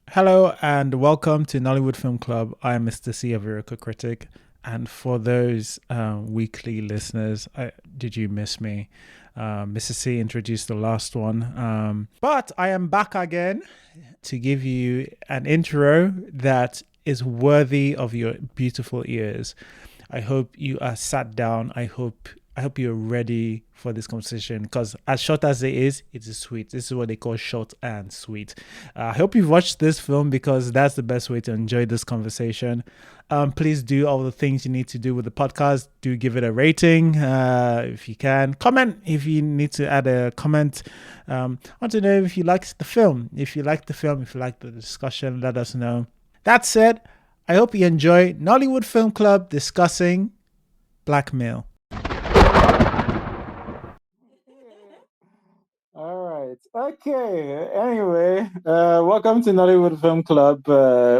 Hello and welcome to Nollywood Film Club. I am Mr. C, a Lyrical critic. And for those weekly listeners, did you miss me? Mr. C introduced the last one. But I am back again to give you an intro that is worthy of your beautiful ears. I hope you are sat down. I hope you're ready for this conversation because as short as it is sweet. This is what they call short and sweet. I hope you've watched this film because that's the best way to enjoy this conversation. Please do all the things you need to do with the podcast. Do give it a rating if you can. Comment if you need to add a comment. I want to know if you liked the film. If you liked the film, if you liked the discussion, let us know. That said, I hope you enjoy Nollywood Film Club discussing blackmail. All right. Okay. Anyway, welcome to Nollywood Film Club.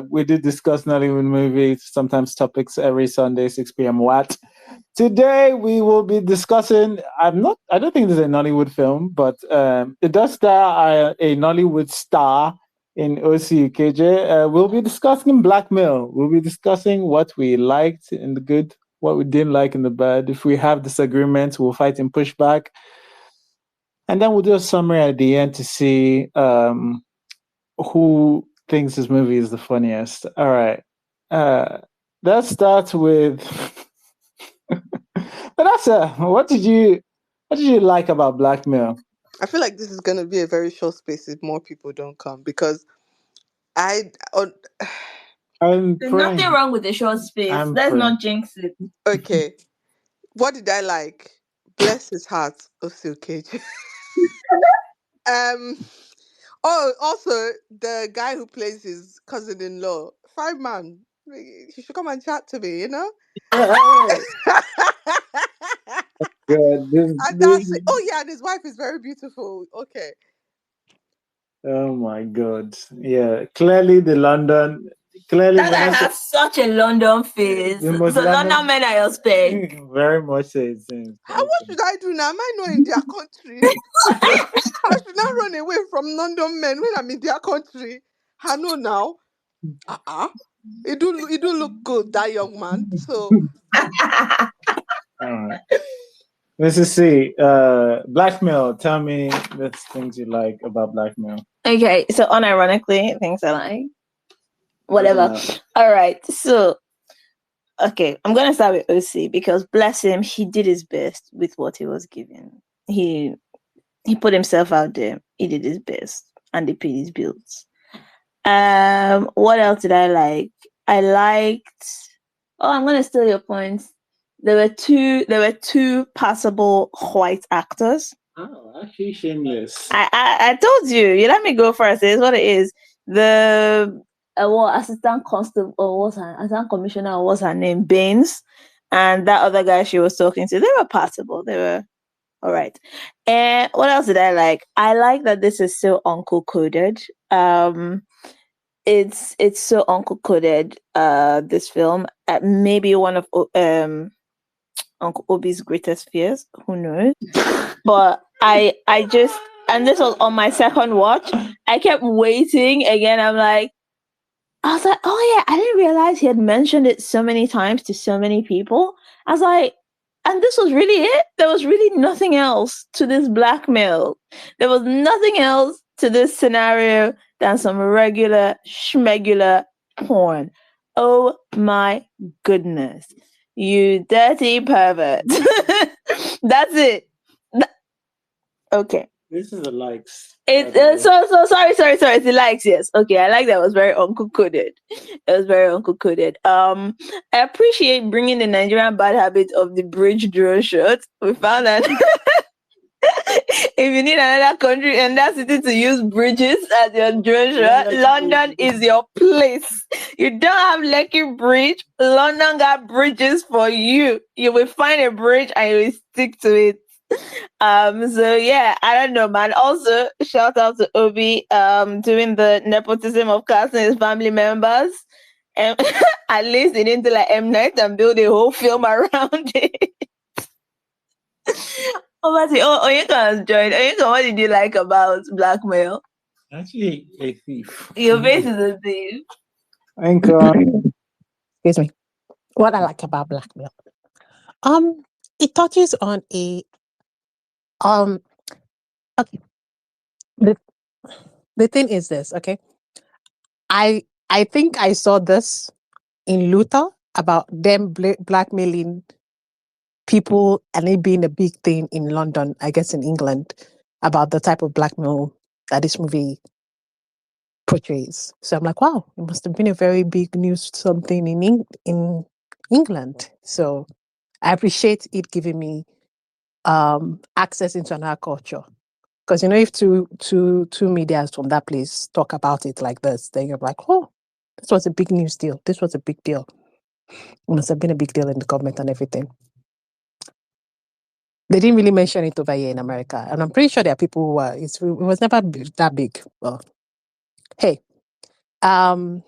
We do discuss Nollywood movies, sometimes topics every Sunday, 6 p.m. What? Today we will be discussing. I don't think this is a Nollywood film, but it does star a Nollywood star in OCUKJ. We'll be discussing blackmail. We'll be discussing what we liked in the good, what we didn't like in the bad. If we have disagreements, we'll fight in pushback. And then we'll do a summary at the end to see who thinks this movie is the funniest. All right. Let's start with Vanessa. What did you like about blackmail? I feel like this is going to be a very short space if more people don't come because I. I'm There's praying. nothing wrong with the short space. I'm Let's praying. not jinx it. Okay. What did I like? Bless his heart, Osilkeji. Oh, also the guy who plays his cousin-in-law, fine man. He should come and chat to me, you know. Good. Oh yeah, and his wife is very beautiful. Okay. Oh my God. Yeah. Clearly the London. Clearly That guy Vanessa. has such a London face. The So most London men are your spec. Very much so it seems. What should I do now? Am I not in their country? I should not run away from London men when I'm in their country. I know now. It do look good, that young man. So All right. Mrs. C, blackmail. Tell me the things you like about blackmail. Okay, so unironically, things I like. Whatever. All right, so okay, I'm gonna start with OC because bless him, he did his best with what he was given. He put himself out there. He did his best, and he paid his bills. What else did I like? I liked. Oh, I'm gonna steal your points. There were two passable white actors. Oh, actually shameless. I told you. You let me go first. It's what it is. The assistant constable or assistant commissioner, or what's her name, Baines, and that other guy she was talking to. They were passable. They were all right. And what else did I like? I like that this is so uncle coded. It's so uncle coded. This film, maybe one of Uncle Obi's greatest fears. Who knows? But I just, and this was on my second watch. I kept waiting again. I was like, oh yeah, I didn't realize he had mentioned it so many times to so many people. I was like, and this was really it. There was really nothing else to this blackmail. There was nothing else to this scenario than some regular schmegular porn. Oh my goodness. You dirty pervert. That's it. Okay. This is the likes. So sorry. It's the likes, yes. Okay, I like that. It was very uncle coded. It was very uncle coded. I appreciate bringing the Nigerian bad habit of the bridge drone shot. We found that if you need another country and that city to use bridges as your drone shot, London is your place. You don't have Lekki Bridge. London got bridges for you. You will find a bridge and you will stick to it. So yeah, I don't know, man. Also, shout out to Obi doing the nepotism of casting his family members. And at least he didn't do like M Night and build a whole film around it. Oyinka has joined. Oyinka, what did you like about blackmail? Actually, a thief. Your face is a thief. Thank God. Excuse me. What I like about blackmail. It touches on a okay. The the thing is this, okay? I think I saw this in Luther about them blackmailing people and it being a big thing in London, I guess in England, about the type of blackmail that this movie portrays. So I'm like, wow, it must have been a very big news something in England. So I appreciate it giving me access into another culture. Because if two medias from that place talk about it like this, then you're like, oh, this was a big news deal. This was a big deal. It must have been a big deal in the government and everything. They didn't really mention it over here in America. And I'm pretty sure there are people who are, it was never that big. Well, hey, I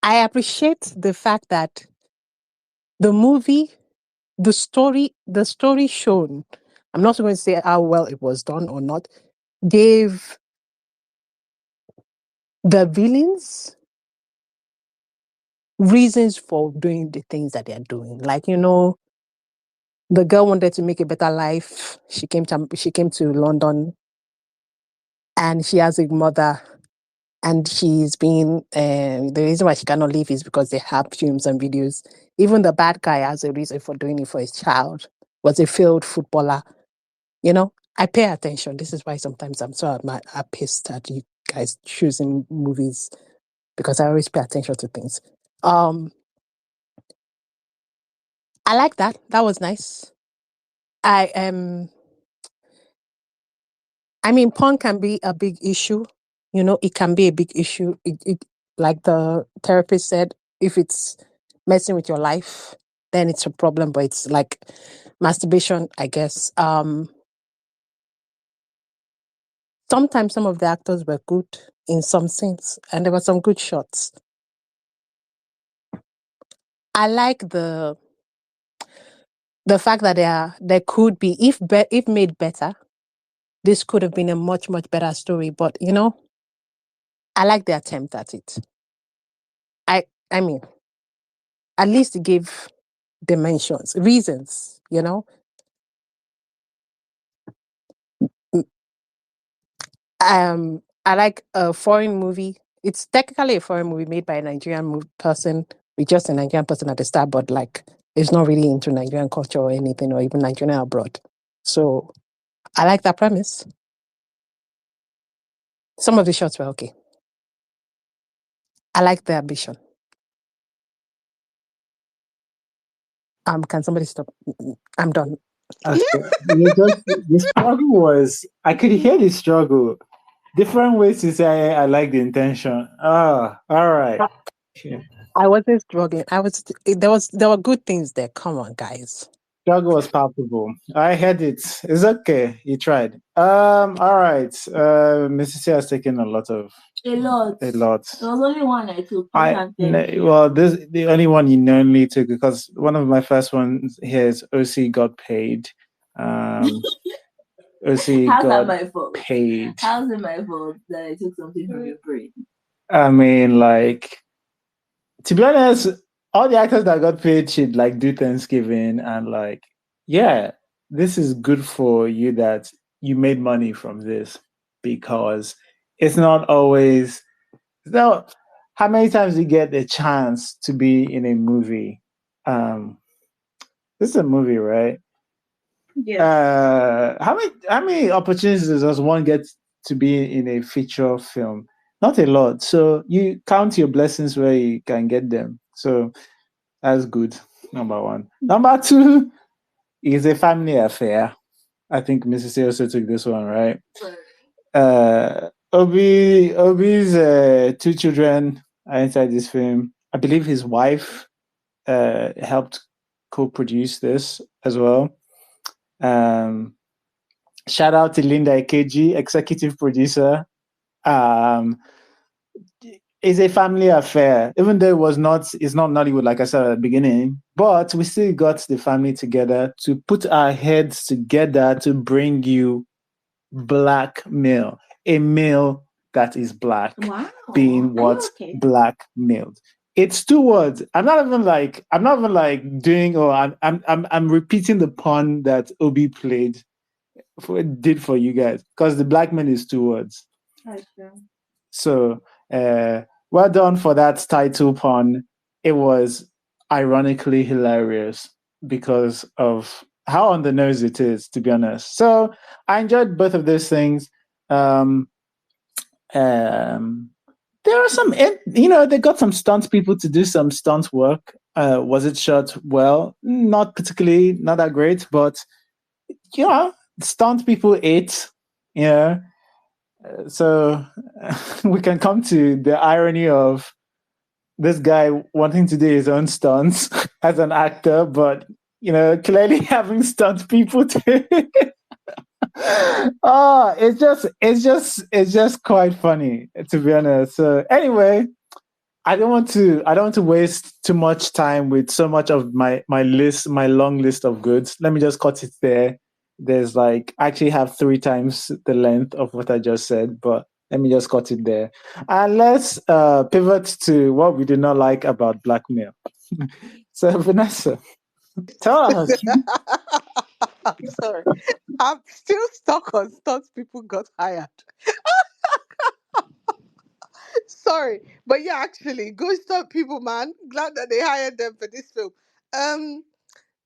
appreciate the fact that the movie, the story shown, I'm not going to say how well it was done or not, gave the villains reasons for doing the things that they're doing. Like, the girl wanted to make a better life. She came to London and she has a mother and she's been the reason why she cannot leave is because they have films and videos. Even the bad guy has a reason for doing it for his child. Was a failed footballer. I pay attention. This is why sometimes I'm so pissed at you guys choosing movies because I always pay attention to things. I like that. That was nice. I mean, porn can be a big issue. It can be a big issue. It like the therapist said, if it's messing with your life, then it's a problem. But it's like masturbation, I guess. Sometimes some of the actors were good in some scenes, and there were some good shots. I like the fact that there could be, if made better, this could have been a much, much better story. But I like the attempt at it. I mean, at least it gave dimensions, reasons, I like a foreign movie. It's technically a foreign movie made by a Nigerian person with just a Nigerian person at the start, but like it's not really into Nigerian culture or anything, or even Nigerian abroad. So I like that premise. Some of the shots were okay. I like the ambition. Can somebody stop? I'm done. The struggle was, I could hear the struggle. Different ways to say I like the intention. All right. I wasn't struggling. There were good things there. Come on, guys. Struggle was palpable. I had it. It's okay. You tried. All right. Mrs. C has taken a lot. A lot. There was only one I took. This the only one you normally took because one of my first ones here is OC got paid. OC How's got that my fault? paid. How's it my fault that I took something from your brain? I mean, like, to be honest, all the actors that got paid should like do Thanksgiving and like, yeah, this is good for you that you made money from this because it's not always. So, how many times you get the chance to be in a movie? This is a movie, right? Yeah. How many opportunities does one get to be in a feature film? Not a lot. So you count your blessings where you can get them. So that's good. Number one. Number two is a family affair. I think Mrs. C also took this one, right? Obi's two children are inside this film. I believe his wife helped co-produce this as well. Shout out to Linda Ikeji, executive producer. It's a family affair, even though it's not Nollywood, like I said at the beginning, but we still got the family together to put our heads together to bring you blackmail. a male that is black being what blackmailed. It's two words. I'm not even like doing, or I'm repeating the pun that Obi did for you guys, because the blackmail is two words. So well done for that title pun. It was ironically hilarious because of how on the nose it is, to be honest. So I enjoyed both of those things. There are some, they got some stunt people to do some stunt work. Was it shot well? Not particularly, not that great, but stunt people ate. Yeah. So we can come to the irony of this guy wanting to do his own stunts as an actor, but clearly having stunt people to oh, it's just quite funny, to be honest. So anyway, I don't want to waste too much time with so much of my long list of goods. Let me just cut it there. There's I actually have 3 times the length of what I just said, but let me just cut it there. And let's pivot to what we did not like about blackmail. So Vanessa, tell us. I'm sorry. I'm still stuck on stuff people got hired. Sorry. But yeah, actually, good stuff, people, man. Glad that they hired them for this film.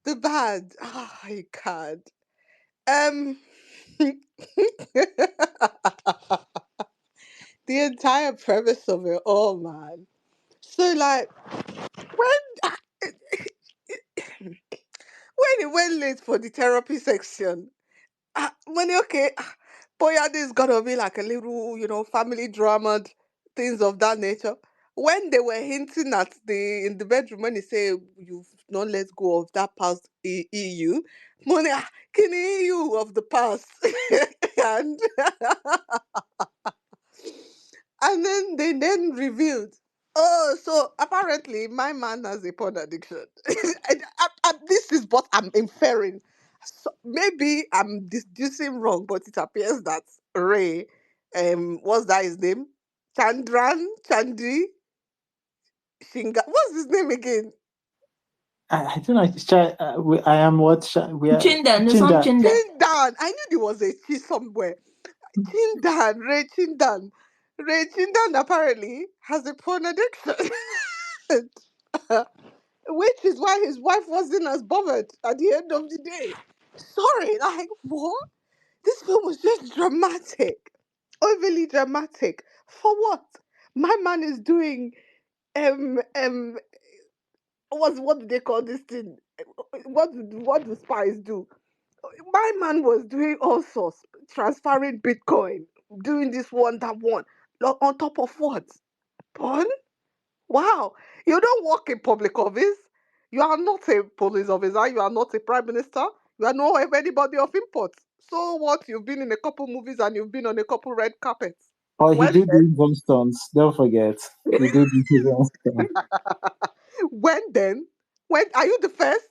The bad. Oh, I can't. Um the entire premise of it all, man. So when when it went late for the therapy section, when okay, boy, this is gonna be like a little, family drama, things of that nature. When they were hinting at in the bedroom, when they say you've not let go of that past EU, money, can EU of the past, and and then they revealed. Oh, so apparently my man has a porn addiction. This is what I'm inferring. So maybe I'm deducing wrong, but it appears that Ray, what's that his name? Chandri Shinga. What's his name again? I don't know. I am what we are. Chindan. Chindan. I knew there was a Chi somewhere. Chindan, Ray Chindan. Ray Chindan apparently has a porn addiction. Which is why his wife wasn't as bothered at the end of the day. Sorry, what? This film was just dramatic. Overly dramatic. For what? My man is doing what do they call this thing? What do spies do? My man was doing all sorts, transferring Bitcoin, doing this one, that one. On top of what? Porn? Wow. You don't work in public office. You are not a police officer. You are not a prime minister. You are not anybody of import. So what? You've been in a couple movies and you've been on a couple red carpets. Oh, he Well did do his own stunts. Don't forget, he did do his own stunts. when then? When are you the first?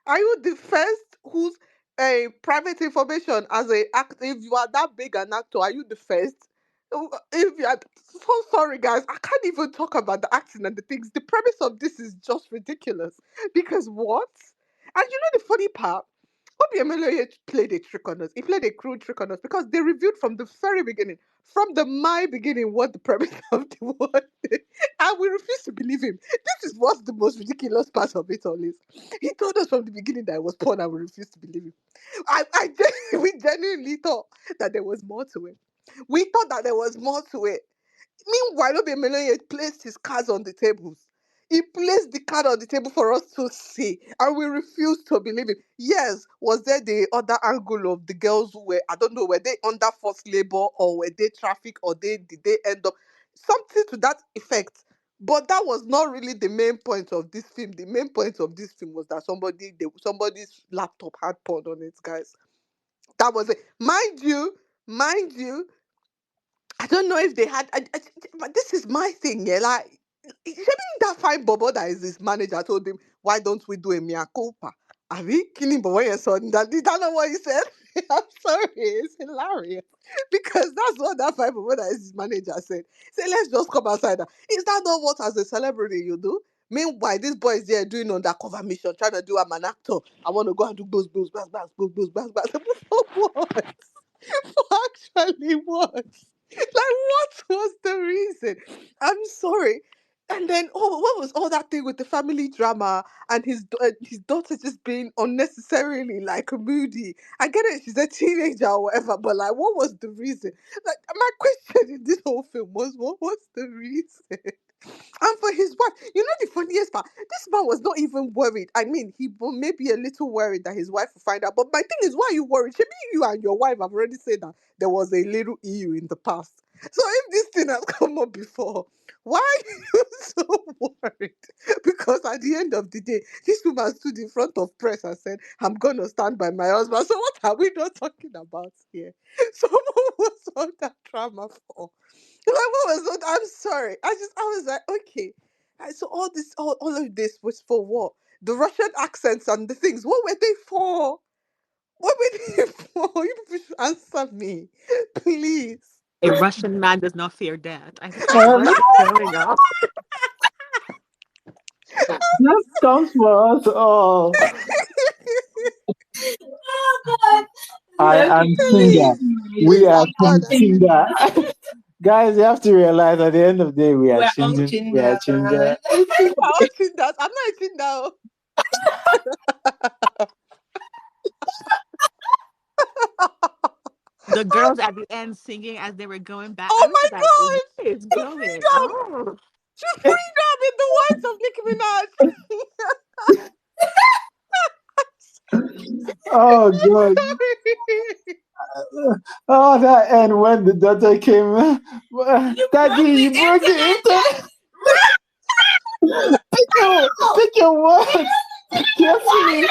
Are you the first whose private information as a act? If you are that big an actor, are you the first? If you are so sorry, guys, I can't even talk about the acting and the things. The premise of this is just ridiculous. Because what? And you know the funny part? Obi Emelonye played a trick on us. He played a crude trick on us because they reviewed from the very beginning, from the my beginning, what the premise of the world is. And we refuse to believe him. This is what's the most ridiculous part of it all is. He told us from the beginning that it was porn and we refused to believe him. We genuinely thought that there was more to it. We thought that there was more to it. Meanwhile, Obi Emelonye placed his cards on the tables. He placed the card on the table for us to see, and we refused to believe it. Yes, was there the other angle of the girls who were, I don't know, were they under forced labor or were they traffic or did they end up something to that effect? But that was not really the main point of this film. The main point of this film was that somebody's laptop had porn on it, guys. That was it. Mind you, I don't know if they had, but this is my thing, yeah. Even that fine Bobo that is his manager told him, "Why don't we do a mea culpa?" Are we killing Bobo? Yes, son. Did that know what he said? I'm sorry, it's hilarious. Because that's what that five woman that is his manager said. He said, let's just come outside. Is that not what as a celebrity you do? Meanwhile, this boy is there doing undercover mission, trying to do I'm an actor. I want to go and do booze, bang. For what? For actually what? Like, what was the reason? I'm sorry. And then, oh, what was all that thing with the family drama and his daughter just being unnecessarily like moody? I get it, she's a teenager or whatever, but like, what was the reason? Like, my question in this whole film was, what was the reason? And for his wife, the funniest part, this man was not even worried. I mean, he may be a little worried that his wife will find out. But my thing is, why are you worried? Maybe you and your wife have already said that there was a little EU in the past. So if this thing has come up before, why are you so worried? Because at the end of the day, this woman stood in front of press and said, I'm going to stand by my husband. So what are we not talking about here? So what was all that drama for? Like, what was that? I'm sorry. I was like, okay. So all of this was for what? The Russian accents and the things. What were they for? What were they for? You people should answer me, please. A Russian man does not fear death. I was like, Um, what is going on? that comes for us all. Oh God. I am Tinder. Please, We are I'm from done. Tinder. Guys, you have to realize at the end of the day, we are We're all changing. We are Tinder. changing. I'm watching that. I'm not eating now. The girls at the end singing as they were going back. I Oh was my like, what god! is To going freedom! on? To freedom in the words of Nicki Minaj. Oh God! Sorry. Oh, that end when the daughter came. Daddy, you broke the internet. Pick your words carefully.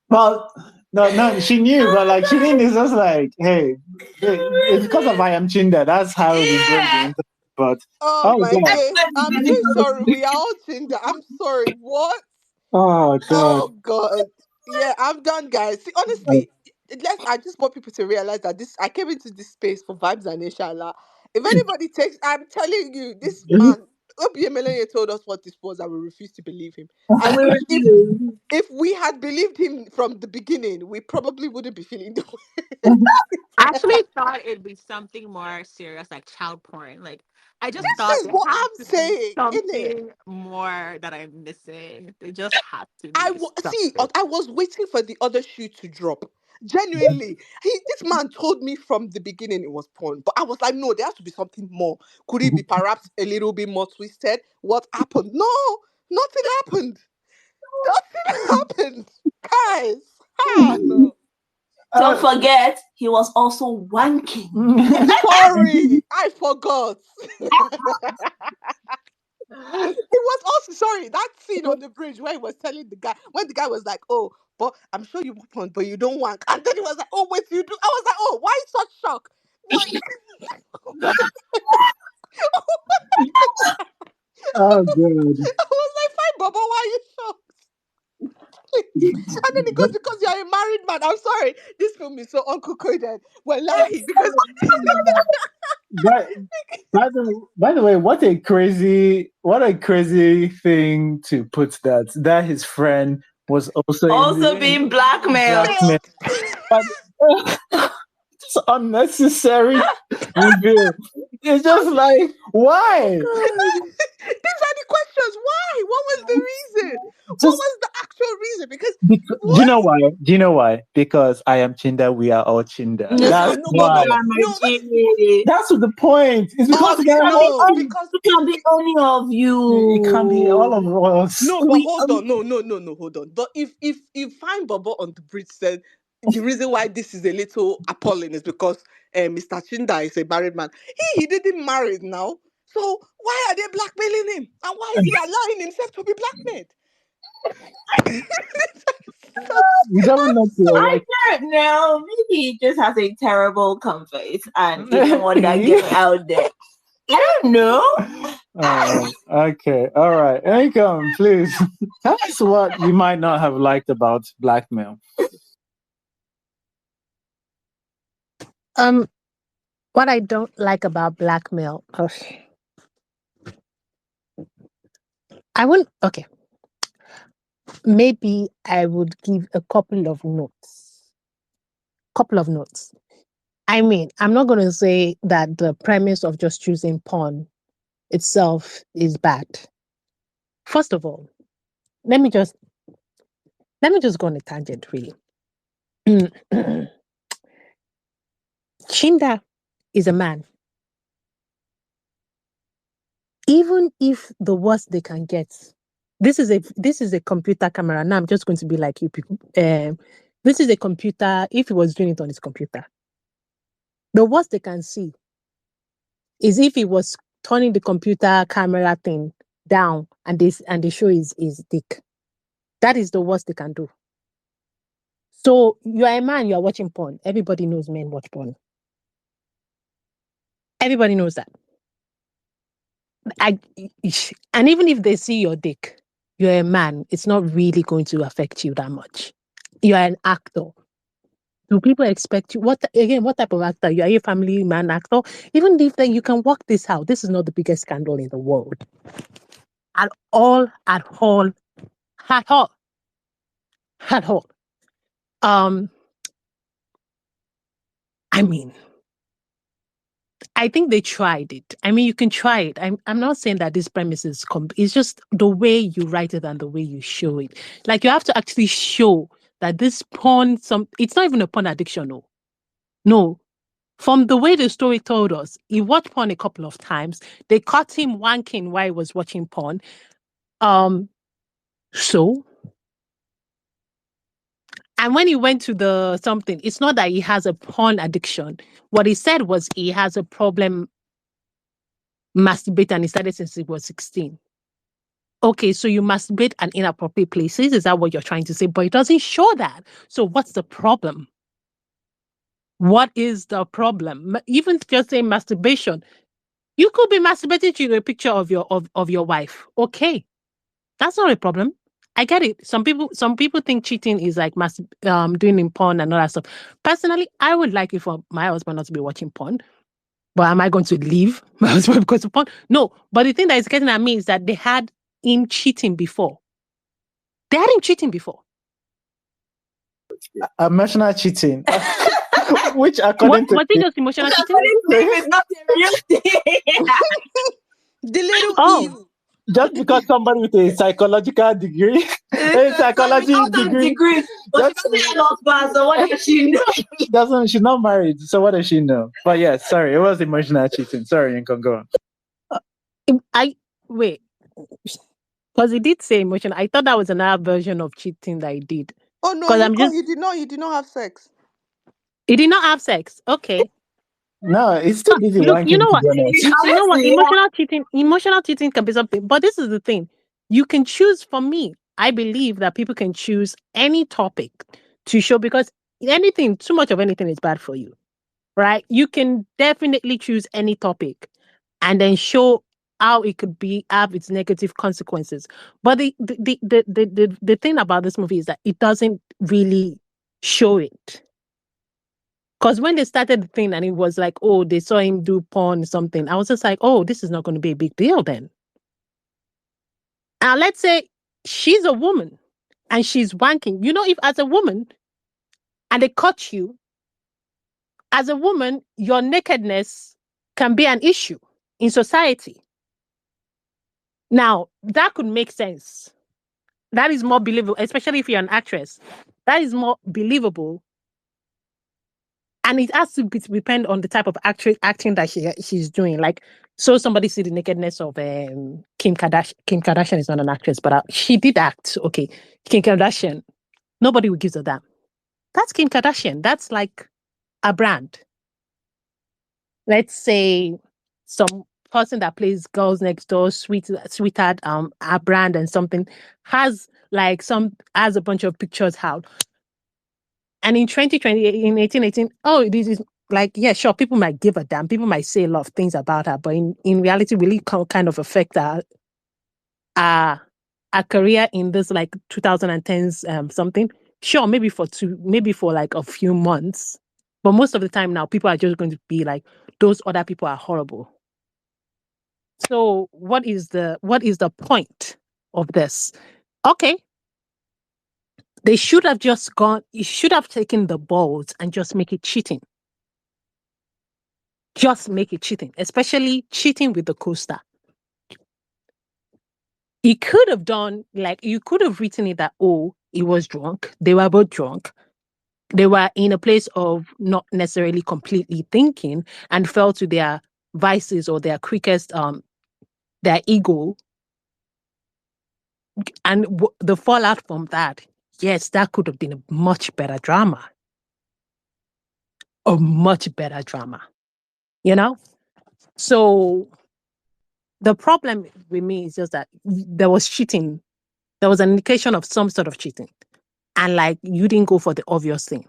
Well, no, she knew, but like she didn't. It's just like, hey, it's because of I am Chinda. That's how we broke the internet. But Oh oh my God, days. I'm so sorry. We are all Tinder. I'm sorry. What? oh God. Oh God. Yeah, I'm done, guys. See, honestly, I just want people to realize that I came into this space for vibes and inshallah. If anybody takes, I'm telling you, this man, Obi Emelonye told us what this was, and we refused to believe him. And We refuse. if we had believed him from the beginning, we probably wouldn't be feeling the way. I actually thought it'd be something more serious, like child porn. Like, I just This thought is there what had I'm to be saying, innit? something more that I'm missing. There just had to be See. something. I was waiting for the other shoe to drop. Genuinely, this man told me from the beginning it was porn, but I was like, no, there has to be something more. Could it be perhaps a little bit more twisted? What happened? No, nothing happened. Nothing happened, guys. Ah, no. Don't forget, he was also wanking. Sorry, I forgot. It was also sorry that scene on the bridge where he was telling the guy when the guy was like, "Oh, but I'm sure you want, but you don't want," and then he was like, "Oh, wait, you do." I was like, "Oh, why such shock?" What? Oh God. I was like, "Fine, Baba, why are you shocked?" And then he goes, "Because you're a married man." I'm sorry, this film is so uncle coded. Well, lie because But by the way, what a crazy thing to put that his friend was also Also being blackmailed. blackmail. But it's unnecessary reveal. It's just like why? these are the questions. Why? What was the reason? What Just was the actual reason? Because do you what? know why? Do you know why? Because I am Chinda, we are all Chinda. No, That's No, but why. no. That's the point. It's because Okay, no, because It can be any of you. it can be all of us. no, but hold on, no, hold on. But if Fine Bobo on the bridge said the reason why this is a little appalling is because Mr. Chinda is a married man. He didn't marry now. So why are they blackmailing him? And why is he allowing himself to be blackmailed? So, You don't know to I like don't know. Maybe he just has a terrible confidence and he didn't want that getting out there. I don't know. Okay. All right. Akon, please tell us what you might not have liked about blackmail. What I don't like about blackmail, I wouldn't. Okay, maybe I would give a couple of notes. Couple of notes. I mean, I'm not going to say that the premise of just choosing porn itself is bad. First of all, let me just go on a tangent, really. Chinda is a man. Even if the worst they can get, this is a computer camera. Now I'm just going to be like you people. This is a computer. If he was doing it on his computer, the worst they can see is if he was turning the computer camera thing down and they show his dick. That is the worst they can do. So you are a man, you are watching porn. Everybody knows men watch porn. Everybody knows that. And even if they see your dick, you're a man, it's not really going to affect you that much. You are an actor. Do people expect you? What type of actor? You are a family man actor? Even if you can work this out, this is not the biggest scandal in the world. At all. I mean, I think they tried it. I mean, you can try it. I'm not saying that this premise is it's just the way you write it and the way you show it. Like you have to actually show that this porn, it's not even a porn addiction, no. No. From the way the story told us, he watched porn a couple of times. They caught him wanking while he was watching porn. So, and when he went to the something, it's not that he has a porn addiction. What he said was he has a problem masturbating and he started since he was 16. Okay, so you masturbate at inappropriate places. Is that what you're trying to say? But it doesn't show that. So what's the problem? What is the problem? Even just saying masturbation, you could be masturbating to a picture of your wife. Okay, that's not a problem. I get it. Some people think cheating is like doing in porn and all that stuff. Personally, I would like it for my husband not to be watching porn. But am I going to leave my husband because of porn? No. But the thing that is getting at me is that they had him cheating before. They had him cheating before. Emotional cheating. Which according to was it just emotional cheating? It's not a real thing. The little Oh. just because somebody with a psychological degree, a psychology degree, but she doesn't have husband, so what does she know? She's not married, so what does she know? But yes, sorry, it was emotional cheating. Sorry, you can go on. Wait, because he did say emotional. I thought that was another version of cheating that he did. Oh no, he did not have sex. He did not have sex. Okay. No, it's still busy. Look, you know what? You know what? Emotional cheating can be something. But this is the thing. You can choose. For me, I believe that people can choose any topic to show, because too much of anything is bad for you, right? You can definitely choose any topic and then show how it could have its negative consequences. But the thing about this movie is that it doesn't really show it. Because when they started the thing and it was like, oh, they saw him do porn or something, I was just like, oh, this is not going to be a big deal then. Now, let's say she's a woman and she's wanking. You know, if as a woman and they caught you, as a woman, your nakedness can be an issue in society. Now, that could make sense. That is more believable, especially if you're an actress. That is more believable. And it has to depend on the type of acting that she's doing. Like, so somebody see the nakedness of Kim Kardashian. Kim Kardashian is not an actress, but she did act. Okay, Kim Kardashian. Nobody will give a damn. That's Kim Kardashian. That's like a brand. Let's say some person that plays Girls Next Door, Sweetheart, a brand and something has a bunch of pictures out. And in 2020, in 1818, oh, this is like, yeah, sure, people might give a damn. People might say a lot of things about her, but in reality, really kind of affect our career in this like 2010s something. Sure, maybe for like a few months, but most of the time now, people are just going to be like, those other people are horrible. So what is the point of this? Okay, they should have just gone. You should have taken the balls and just make it cheating. Just make it cheating, especially cheating with the co-star. You could have done, like, you could have written it that, oh, he was drunk. They were both drunk. They were in a place of not necessarily completely thinking and fell to their vices or their quickest, their ego. And the fallout from that, yes, that could have been a much better drama. A much better drama, you know? So the problem with me is just that there was cheating. There was an indication of some sort of cheating. And like, you didn't go for the obvious thing.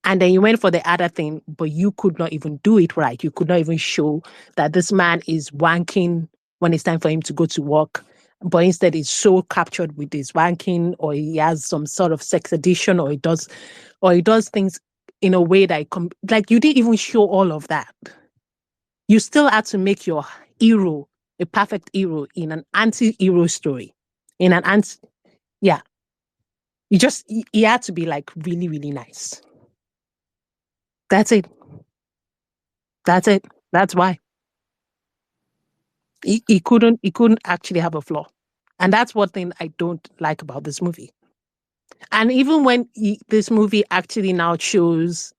And then you went for the other thing, but you could not even do it right. You could not even show that this man is wanking when it's time for him to go to work. But instead, he's so captured with his wanking, or he has some sort of sex addiction, or he does things in a way that like, you didn't even show all of that. You still had to make your hero a perfect hero in an anti-hero story. In an yeah. He had to be like really, really nice. That's it. That's it. That's why. He couldn't actually have a flaw. And that's one thing I don't like about this movie. And even when this movie actually now shows,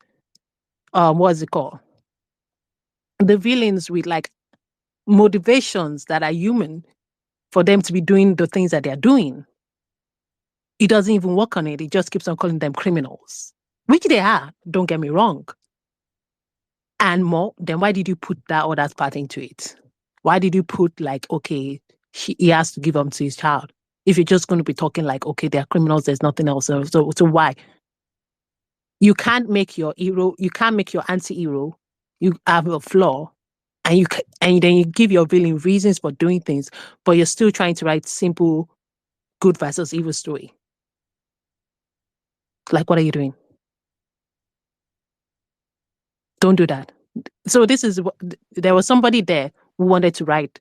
what's it called? The villains with like motivations that are human for them to be doing the things that they're doing. It doesn't even work on it. It just keeps on calling them criminals, which they are. Don't get me wrong. And more, then why did you put that other part into it? Why did you put like, okay, he has to give up to his child? If you're just going to be talking like, okay, they're criminals, there's nothing else. So why? You can't make your hero, you can't make your anti-hero, you have a flaw, and then you give your villain reasons for doing things, but you're still trying to write simple good versus evil story. Like, what are you doing? Don't do that. So there was somebody there who wanted to write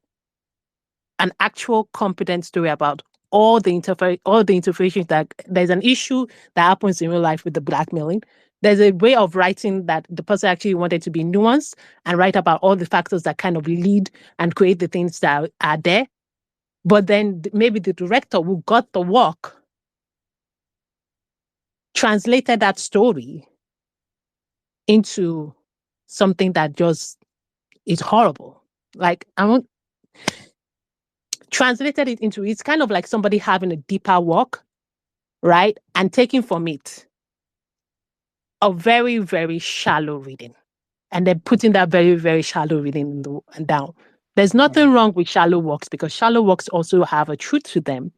an actual competent story about all the interpretations that there's an issue that happens in real life with the blackmailing. There's a way of writing that the person actually wanted to be nuanced and write about all the factors that kind of lead and create the things that are there. But then maybe the director who got the work translated that story into something that just is horrible. Like, translated it into, it's kind of like somebody having a deeper work, right? And taking from it a very, very shallow reading. And then putting that very, very shallow reading down. There's nothing wrong with shallow works, because shallow works also have a truth to them.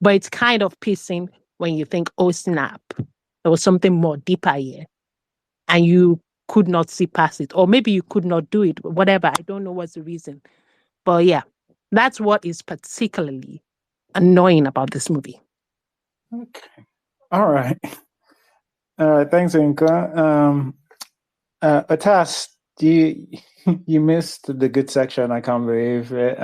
But it's kind of pissing when you think, oh, snap, there was something more deeper here. And you could not see past it. Or maybe you could not do it, whatever. I don't know what's the reason. But yeah, that's what is particularly annoying about this movie. Okay. All right. Thanks, Inka. Atas, you missed the good section. I can't believe it.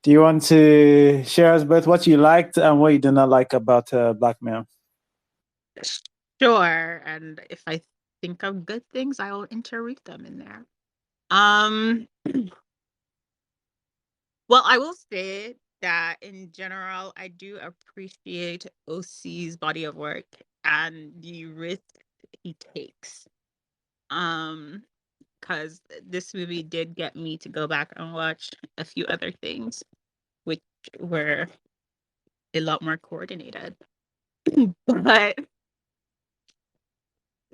Do you want to share us both what you liked and what you did not like about Blackmail? Sure. And if I think of good things, I will interweave them in there. Well, I will say that in general, I do appreciate OC's body of work and the risk he takes. Because this movie did get me to go back and watch a few other things, which were a lot more coordinated. But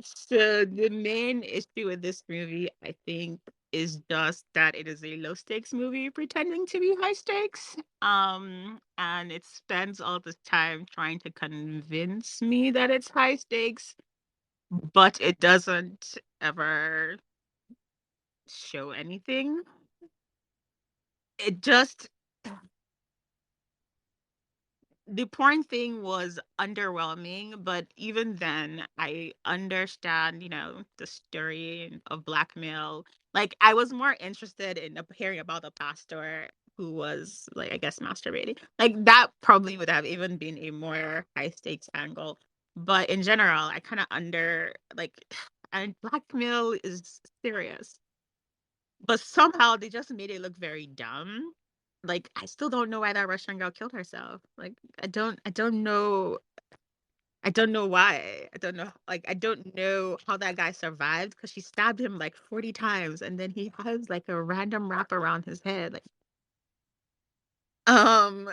so the main issue with this movie, I think, is just that it is a low stakes movie pretending to be high stakes. And it spends all this time trying to convince me that it's high stakes, but it doesn't ever show anything. It just the porn thing was underwhelming, but even then, I understand, the story of blackmail. Like, I was more interested in hearing about the pastor who was, like, I guess, masturbating. Like, that probably would have even been a more high stakes angle. But in general, I kind of like, and blackmail is serious. But somehow they just made it look very dumb. Like, I still don't know why that Russian girl killed herself. Like, I don't know why. I don't know. Like, I don't know how that guy survived because she stabbed him like 40 times and then he has like a random wrap around his head. Like, um,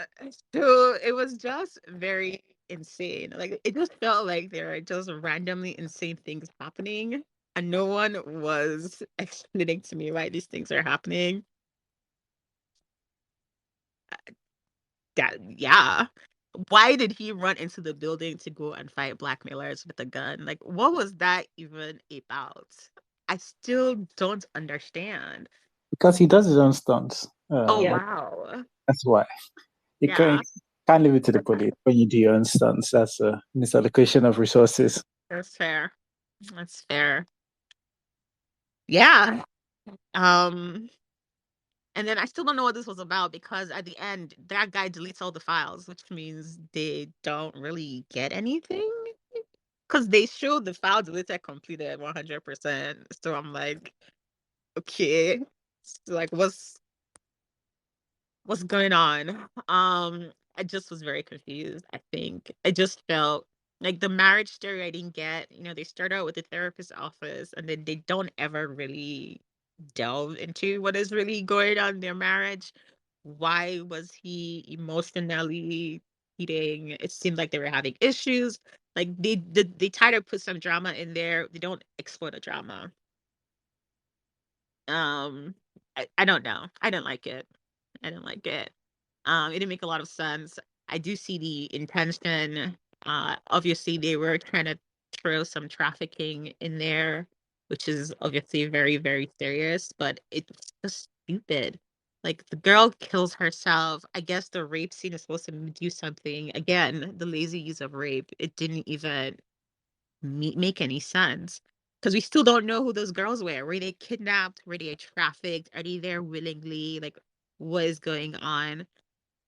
so it was just very insane. Like, it just felt like there are just randomly insane things happening and no one was explaining to me why these things are happening. Yeah. Why did he run into the building to go and fight blackmailers with a gun? Like, what was that even about? I still don't understand. Because he does his own stunts. Oh, Yeah. wow. That's why. You Yeah, can't leave it to the police when you do your own stunts. That's a misallocation of resources. that's fair. That's fair. Yeah. Um, and then I still don't know what this was about because at the end, that guy deletes all the files, which means they don't really get anything. Because they showed the file deleted completed 100%. So I'm like, okay, so, like, what's going on? I just was very confused. I think I just felt like the marriage story I didn't get. They start out with the therapist's office and then they don't ever really delve into what is really going on in their marriage. Why was he emotionally cheating? It seemed like they were having issues. Like, they try to put some drama in there. They don't explore the drama. Um, I don't know. I didn't like it. I didn't like it. It didn't make a lot of sense. I do see the intention. Obviously, they were trying to throw some trafficking in there, which is obviously very, very serious, but it's just stupid. Like, the girl kills herself. I guess the rape scene is supposed to do something. Again, the lazy use of rape. It didn't even make any sense because we still don't know who those girls were. Were they kidnapped? Were they trafficked? Are they there willingly? Like, what is going on?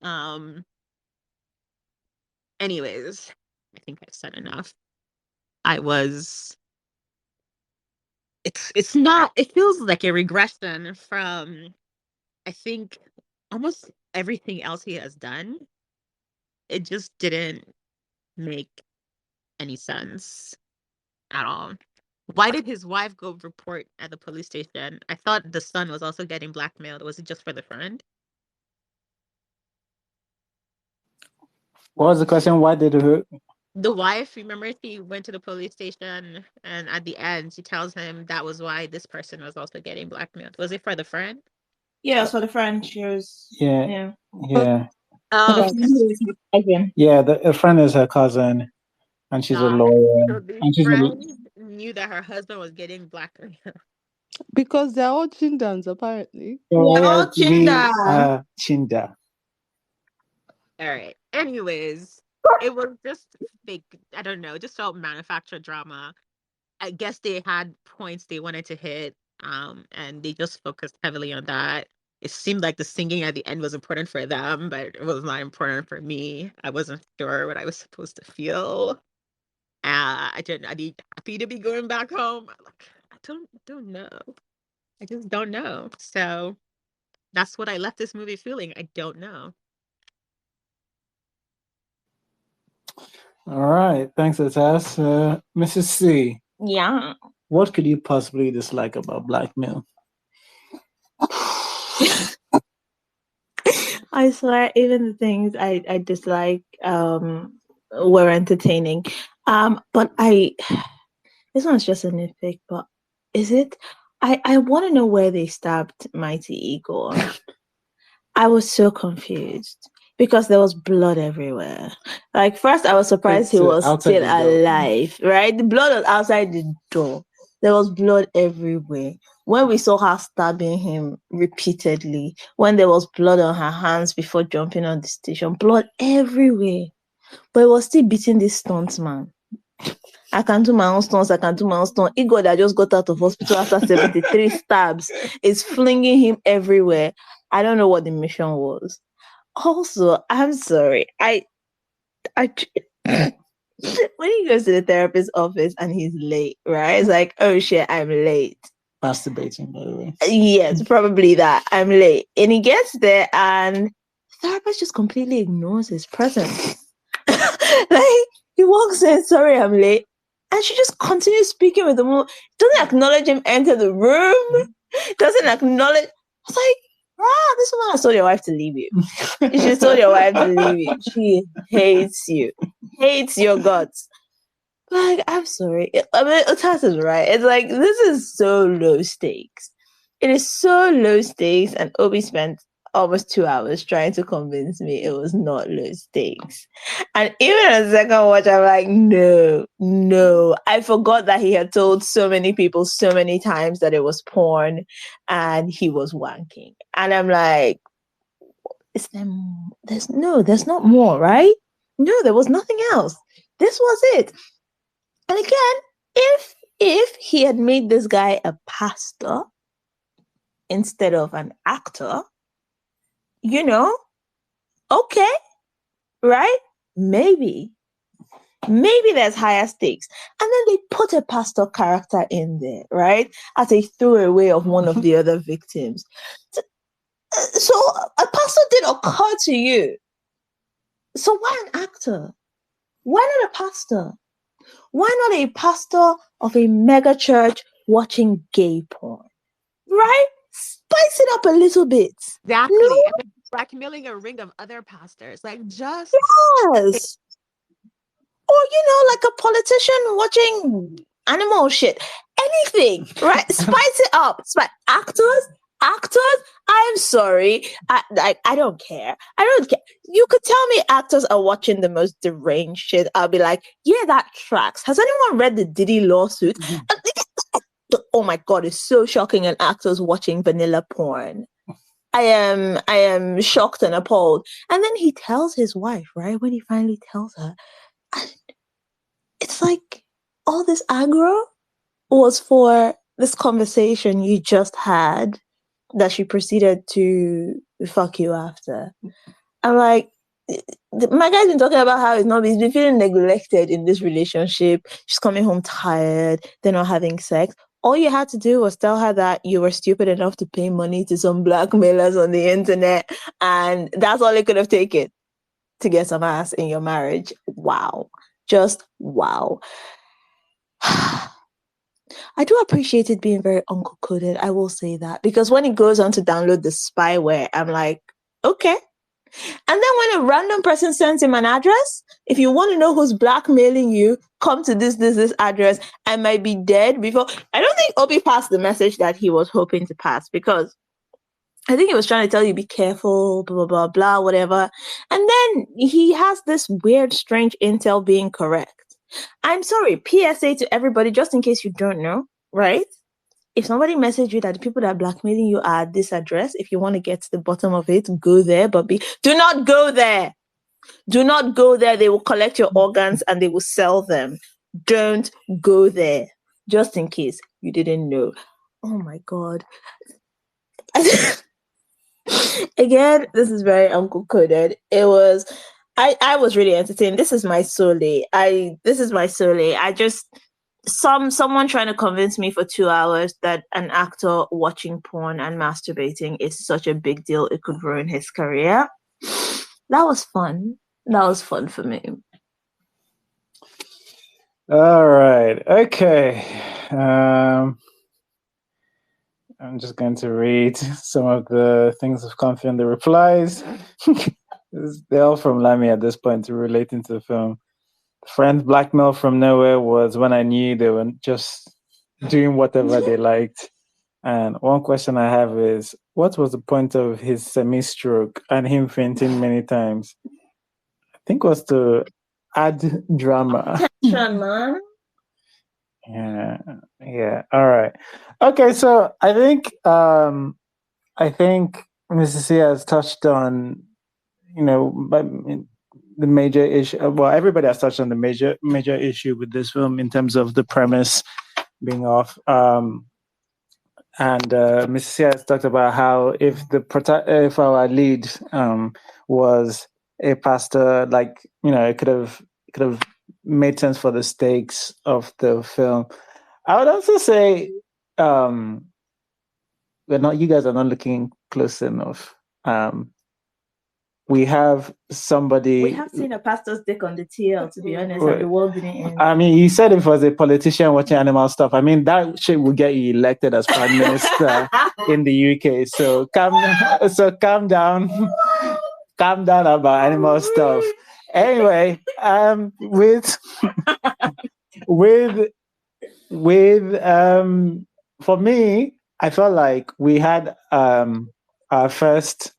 Um, Anyways, I think I've said enough. I was it's not it feels like a regression from I think almost everything else he has done. It just didn't make any sense at all. Why did his wife go report at the police station? I thought the son was also getting blackmailed. Was it just for the friend? What was the question? Why did it? The wife, remember, she went to the police station and at the end she tells him that was why this person was also getting blackmailed. Was it for the friend? Yeah, so the friend, she was, Yeah, yeah. yeah, So the Oh, friend who was her cousin. yeah. A friend is her cousin, and she's a God. lawyer, So the and she's a friend knew that her husband was getting blackmailed. Because they're all chindans, apparently. They're all we Chinda. Chinda. All right. Anyways, it was just fake. I don't know. It just felt manufactured drama. I guess they had points they wanted to hit, and they just focused heavily on that. It seemed like the singing at the end was important for them, but it was not important for me. I wasn't sure what I was supposed to feel. I'd be happy to be going back home. Like, I don't know. I just don't know. So that's what I left this movie feeling. I don't know. All right, thanks, Atas. Mrs. C, Yeah. what could you possibly dislike about blackmail? I swear, even the things I dislike were entertaining. But this one's just a nitpick, but is it? I want to know where they stabbed Mighty Eagle. I was so confused because there was blood everywhere. Like, first, I was surprised he It's was outside still the door. alive, right? The blood was outside the door. There was blood everywhere. When we saw her stabbing him repeatedly, when there was blood on her hands before jumping on the station, blood everywhere. But he was still beating this stunt man. I can do my own stunts. I can do my own stunt. Igor that just got out of hospital after 73 stabs is flinging him everywhere. I don't know what the mission was. Also, I'm sorry. I when he goes to the therapist's office and he's late, right? It's like, oh shit, I'm late. Masturbating, by the way. Yes, probably that. I'm late. And he gets there and the therapist just completely ignores his presence. Like, he walks in, sorry, I'm late. And she just continues speaking with him. Doesn't acknowledge him enter the room. Doesn't acknowledge. I was like, this woman has told your wife to leave you. She told your wife to leave you. She hates you. Hates your guts. Like, I'm sorry. I mean, Otas is right. It's like, this is so low stakes. It is so low stakes. And Obi spent almost 2 hours trying to convince me it was not low stakes. And even on the second watch, I'm like, no. I forgot that he had told so many people so many times that it was porn and he was wanking. And I'm like, there's not more, right? No, there was nothing else. This was it. And again, if he had made this guy a pastor instead of an actor, okay, right? Maybe there's higher stakes. And then they put a pastor character in there, right? As a throwaway of one of the other victims. So a pastor did occur to you. So why an actor? Why not a pastor? Why not a pastor of a mega church watching gay porn? Right? Spice it up a little bit. Exactly. No? And then blackmailing a ring of other pastors. Like, just Yes. Or, like a politician watching animal shit. Anything, right? Spice it up. Actors, I'm sorry. I don't care. I don't care. You could tell me actors are watching the most deranged shit. I'll be like, yeah, that tracks. Has anyone read the Diddy lawsuit? Oh my God, it's so shocking. And actors watching vanilla porn. I am shocked and appalled. And then he tells his wife, right? When he finally tells her, and it's like all this aggro was for this conversation you just had that she proceeded to fuck you after. I'm like, my guy's been talking about how he's been feeling neglected in this relationship. She's coming home tired. They're not having sex. All you had to do was tell her that you were stupid enough to pay money to some blackmailers on the internet. And that's all it could have taken to get some ass in your marriage. Wow. Just wow. I do appreciate it being very uncle coded. I will say that, because when it goes on to download the spyware, I'm like, okay. And then when a random person sends him an address, if you want to know who's blackmailing you, come to this address. I might be dead before. I don't think Obi passed the message that he was hoping to pass, because I think he was trying to tell you, be careful, blah, blah, blah, blah, whatever. And then he has this weird, strange intel being correct. I'm sorry, PSA to everybody, just in case you don't know, right? If somebody messaged you that the people that are blackmailing you are at this address, if you want to get to the bottom of it, go there, but do not go there. Do not go there. They will collect your organs and they will sell them. Don't go there. Just in case you didn't know. Oh my God. Again, this is very uncle coded. It was, I was really entertained. This is my sole. I just, someone trying to convince me for 2 hours that an actor watching porn and masturbating is such a big deal it could ruin his career. That was fun. That was fun for me. All right. Okay. I'm just going to read some of the things that come in the replies. They're all from Lamy at this point, relating to the film. Friend blackmail from nowhere was when I knew they were just doing whatever they liked. And one question I have is, what was the point of his semi-stroke and him fainting many times? I think it was to add drama. Tension, man. Yeah. All right. Okay, so I think Mrs. C has touched on, the major issue. Well, everybody has touched on the major issue with this film in terms of the premise being off. And Mrs. C has talked about how if our lead was a pastor, like, it could have made sense for the stakes of the film. I would also say, you guys are not looking close enough. We have somebody. We have seen a pastor's dick on the TL, to be honest, and the world didn't end. I mean, you said if it was a politician watching animal stuff. I mean, that shit will get you elected as prime minister in the UK. So calm down, calm down about animal stuff. Anyway, for me, I felt like we had our first.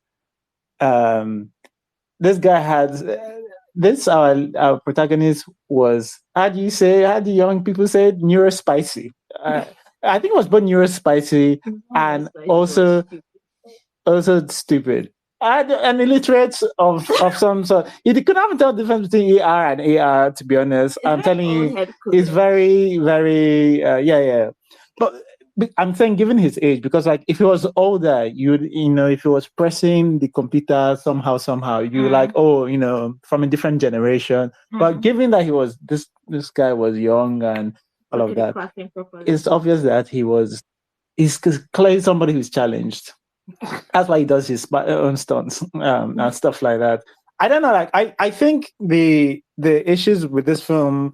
This guy had our protagonist was, how do young people say it? Neurospicy. I think it was both neurospicy and also stupid. An illiterate of some sort. You couldn't even tell the difference between ER and AR, to be honest. I'm telling you, it's very, very, yeah. But I'm saying, given his age, because like if he was older, if he was pressing the computer somehow, you like, from a different generation. But given that he was this guy was young and all of that, it's obvious that he's clearly somebody who's challenged. That's why he does his own stunts and stuff like that. I don't know. Like I think the issues with this film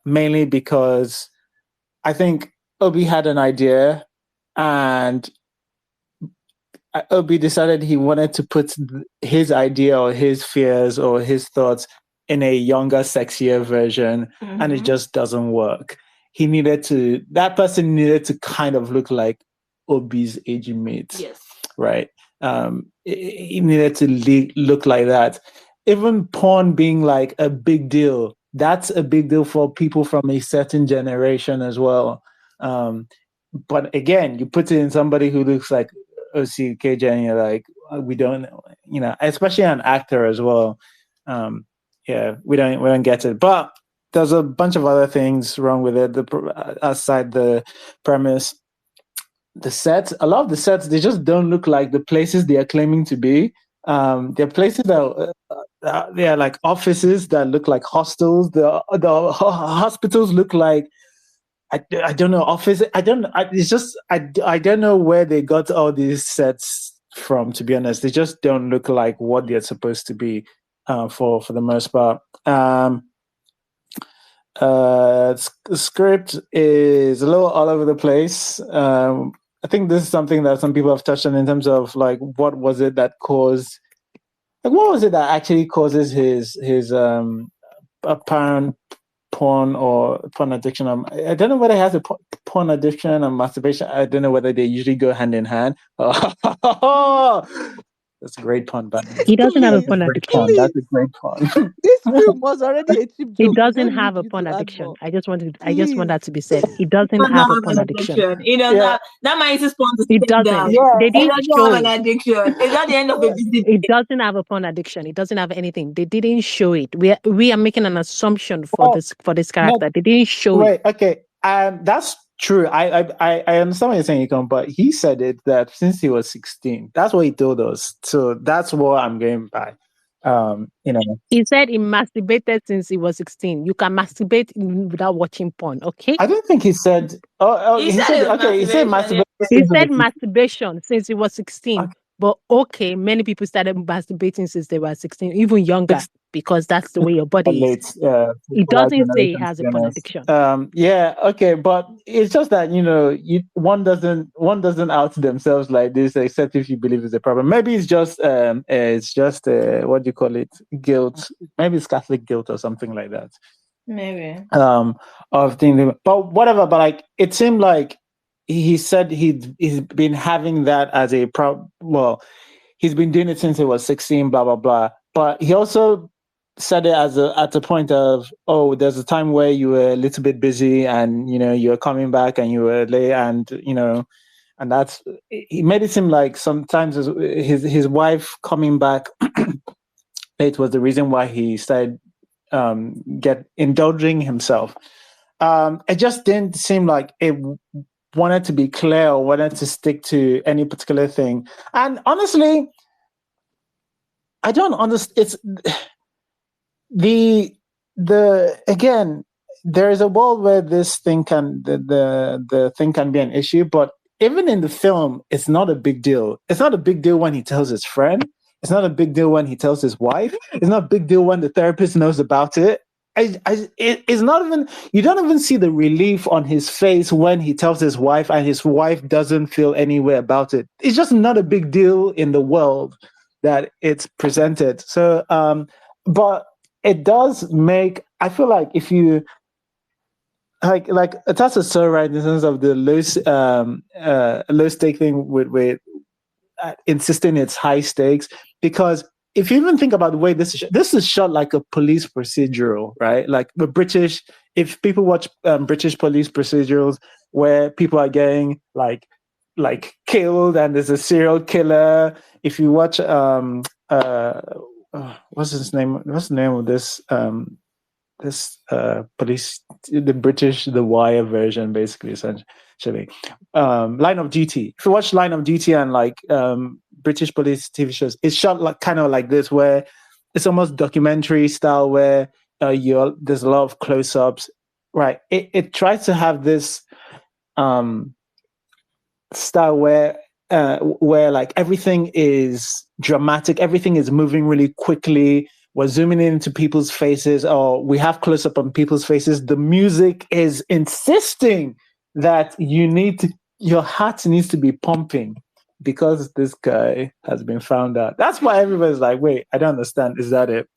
mainly because I think Obi had an idea, and Obi decided he wanted to put his idea or his fears or his thoughts in a younger, sexier version, and it just doesn't work. That person needed to kind of look like Obi's aging mate. Yes. Right. He needed to look like that. Even porn being like a big deal, that's a big deal for people from a certain generation as well. But again, you put it in somebody who looks like OC KJ, and you're like, we don't, especially an actor as well. We don't get it. But there's a bunch of other things wrong with it. Aside the premise, the sets, a lot of the sets, they just don't look like the places they are claiming to be. They're places that they are like offices that look like hostels. The hospitals look like, I don't know, office. I don't know where they got all these sets from, to be honest. They just don't look like what they're supposed to be for the most part. The script is a little all over the place. I think this is something that some people have touched on in terms of like, what was it that actually causes his apparent porn or porn addiction? I don't know whether he has a porn addiction and masturbation. I don't know whether they usually go hand in hand. That's a great pun, but he doesn't have a porn addiction. That's a great pun. This film was already a cheap joke. He doesn't have a porn addiction. I just want that to be said. He doesn't have a porn addiction. That man is responsible. It doesn't. Yeah. They didn't show an addiction. It's not the end of a visit. It doesn't have a porn addiction. It doesn't have anything. They didn't show it. We are making an assumption for this character. They didn't show it. Okay. That's true. I understand what you're saying, Ikon, but he said it that since he was 16. That's what he told us. So that's what I'm going by. He said he masturbated since he was 16. You can masturbate without watching porn, okay? I don't think he said. He said masturbation. He said masturbation since he was 16. Okay. But many people started masturbating since they were 16, even younger, because that's the way your body is. It doesn't say he has a porn addiction. But it's just that one doesn't out themselves like this, except if you believe it's a problem. Maybe it's just what do you call it? Guilt. Maybe it's Catholic guilt or something like that. Maybe. Of things, but whatever. But like, it seemed like he said he's been having that as a well, he's been doing it since he was 16, blah blah blah. But he also said it as at a point of, oh, there's a time where you were a little bit busy, and you were coming back and you were late, and and that's, he made it seem like sometimes his wife coming back late was the reason why he started indulging himself. It just didn't seem like it wanted to be clear or wanted to stick to any particular thing. And honestly, I don't understand. It's the again, there is a world where this thing can the thing can be an issue, but even in the film, it's not a big deal. It's not a big deal when he tells his friend. It's not a big deal when he tells his wife. It's not a big deal when the therapist knows about it. It's not even, you don't even see the relief on his face when he tells his wife and his wife doesn't feel any way about it. It's just not a big deal in the world that it's presented. So, but it does make, I feel like if you, like Atas is so right in the sense of the low stake thing with insisting it's high stakes, because if you even think about the way this is shot like a police procedural, right? Like the British, if people watch British police procedurals where people are getting like killed and there's a serial killer. If you watch what's his name? What's the name of this police, the British, the Wire version, basically, essentially. Line of Duty. If you watch Line of Duty and like British police TV shows, it's shot like kind of like this, where it's almost documentary style, where there's a lot of close-ups, right? It tries to have this style where like everything is dramatic, everything is moving really quickly. We're zooming into people's faces, or we have close up on people's faces. The music is insisting that your heart needs to be pumping because this guy has been found out. That's why everybody's like, wait, I don't understand. Is that it?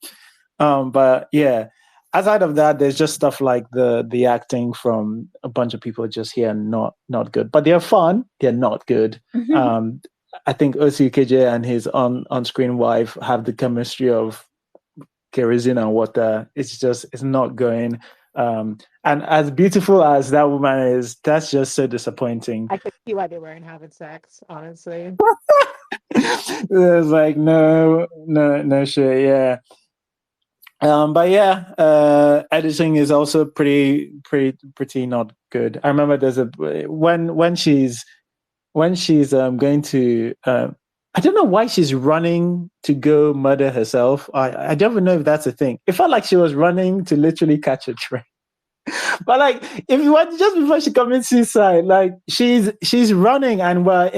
But yeah, aside of that, there's just stuff like the acting from a bunch of people just here not good, but they're fun. They're not good. Mm-hmm. I think OCKJ and his on-screen wife have the chemistry of kerosene and water. It's not going. And as beautiful as that woman is, that's just so disappointing. I could see why they weren't having sex, honestly. There's like no shit, yeah. But yeah, editing is also pretty not good. I remember there's when she's going to I don't know why she's running to go murder herself. I don't even know if that's a thing. It felt like she was running to literally catch a train. But like, if you want, just before she commits suicide, like she's running, and where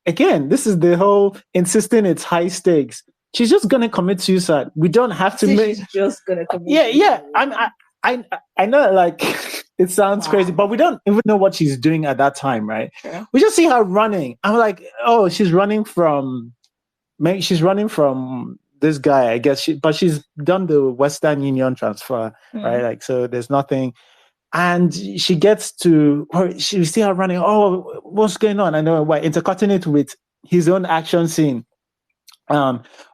again, this is the whole insisting it's high stakes. She's just gonna commit suicide. We don't have to make. She's just gonna commit. Yeah. I know, like it sounds crazy, but we don't even know what she's doing at that time, right? Yeah. We just see her running. I'm like, oh, she's running from this guy, I guess. But she's done the Western Union transfer, right? Like, so there's nothing. And she gets to, she see her running. Oh, what's going on? I know why. Intercutting it with his own action scene.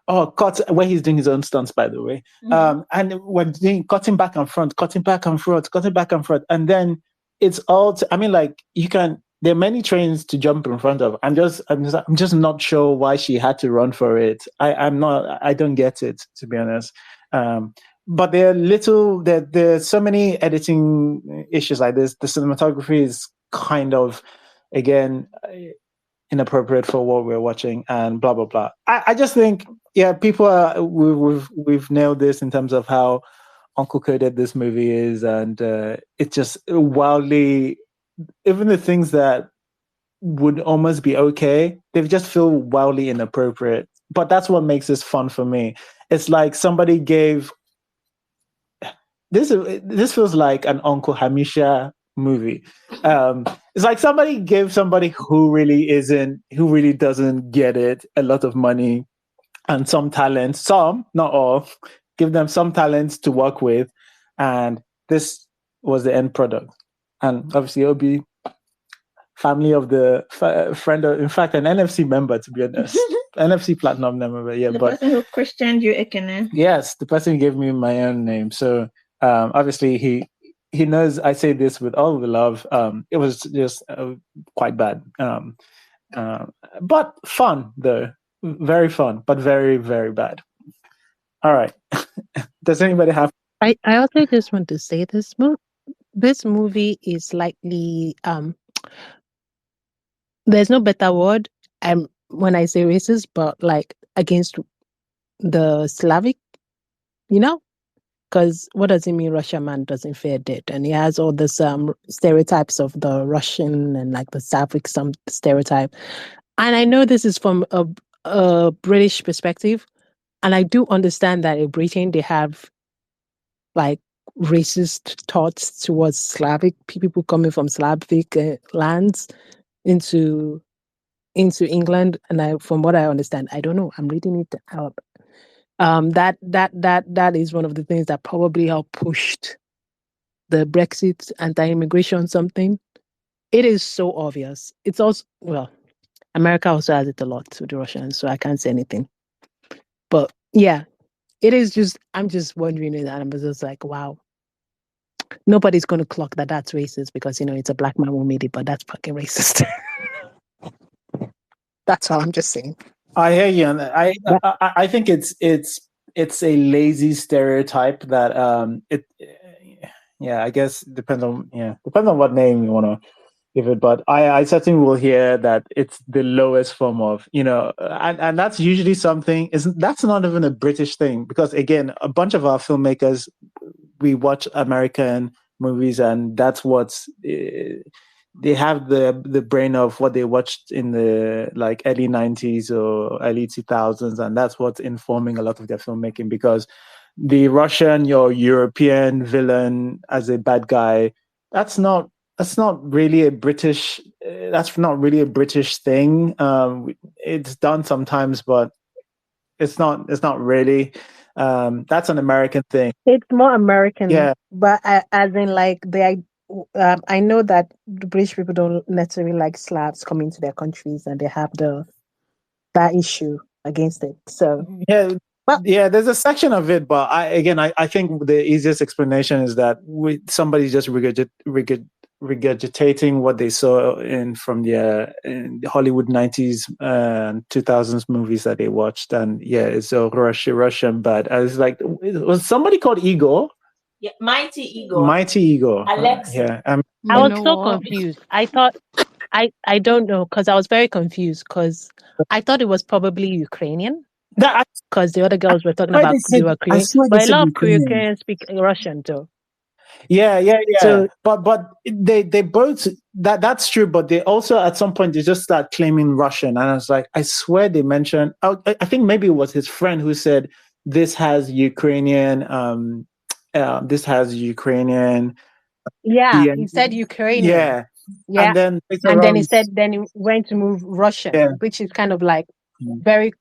Cut where he's doing his own stunts, by the way. And we're doing cutting back and front, and then it's all. There are many trains to jump in front of. I'm just not sure why she had to run for it. I don't get it, to be honest. But there's so many editing issues like this. The cinematography is kind of, again, inappropriate for what we're watching, and blah blah blah. I just think, yeah, people are we've nailed this in terms of how uncle coded this movie is, and it's just wildly, even the things that would almost be okay, they just feel wildly inappropriate. But that's what makes this fun for me. It's like somebody gave this feels like an Uncle Hamisha movie. It's like somebody gave somebody who really doesn't get it a lot of money and some talent, some, not all, give them some talents to work with, and this was the end product. And obviously Obi family of the friend of, in fact, an NFC member, to be honest. NFC Platinum member, yeah. The But person who christened you, Ekene. yes, the person who gave me my own name. So obviously he knows I say this with all the love. It was just quite bad. But fun though. Very fun, but very, very bad. All right. Does anybody have I also just want to say this movie is slightly there's no better word when I say racist, but like against the Slavic, you know? Because what does it mean Russian man doesn't fear death? And he has all this stereotypes of the Russian and like the Slavic some stereotype. And I know this is from a British perspective, and I do understand that in Britain they have like racist thoughts towards Slavic people coming from Slavic lands into England. And from what I understand, I don't know, I'm reading it out. That is one of the things that probably helped pushed the Brexit anti-immigration something. It is so obvious. It's also, well, America also has it a lot with the Russians, so I can't say anything. But yeah, it is just, I'm just wondering, and I'm just like, wow. Nobody's going to clock that that's racist because, it's a black man who made it, but that's fucking racist. That's all I'm just saying. I hear you, and I think it's a lazy stereotype that I guess depends on what name you want to give it, but I certainly will hear that it's the lowest form of and that's usually something that's not even a British thing, because again, a bunch of our filmmakers, we watch American movies, and that's what's they have the brain of what they watched in the like early 90s or early 2000s, and that's what's informing a lot of their filmmaking, because the Russian or European villain as a bad guy, that's not really a British thing. It's done sometimes, but it's not really. That's an American thing. It's more American, yeah. But as in like I know that the British people don't necessarily like Slavs coming to their countries, and they have that issue against it. So there's a section of it, but I think the easiest explanation is that somebody's just regurgitating what they saw from in the Hollywood 90s and 2000s movies that they watched, and it's a Russian bad. It's like, was somebody called Igor? Yeah, Mighty Igor. Alex. I was so confused. I thought I don't know, because I was very confused, because I thought it was probably Ukrainian. Because the other girls were talking about they were Korean, but a lot of Koreans speak Russian too. Yeah. So, but they both that's true, but they also at some point they just start claiming Russian, and I was like, I swear they mentioned. I think maybe it was his friend who said this has Ukrainian. This has Ukrainian. Yeah, he said Ukrainian. Yeah, and then he said he went to move Russian, which is kind of like very.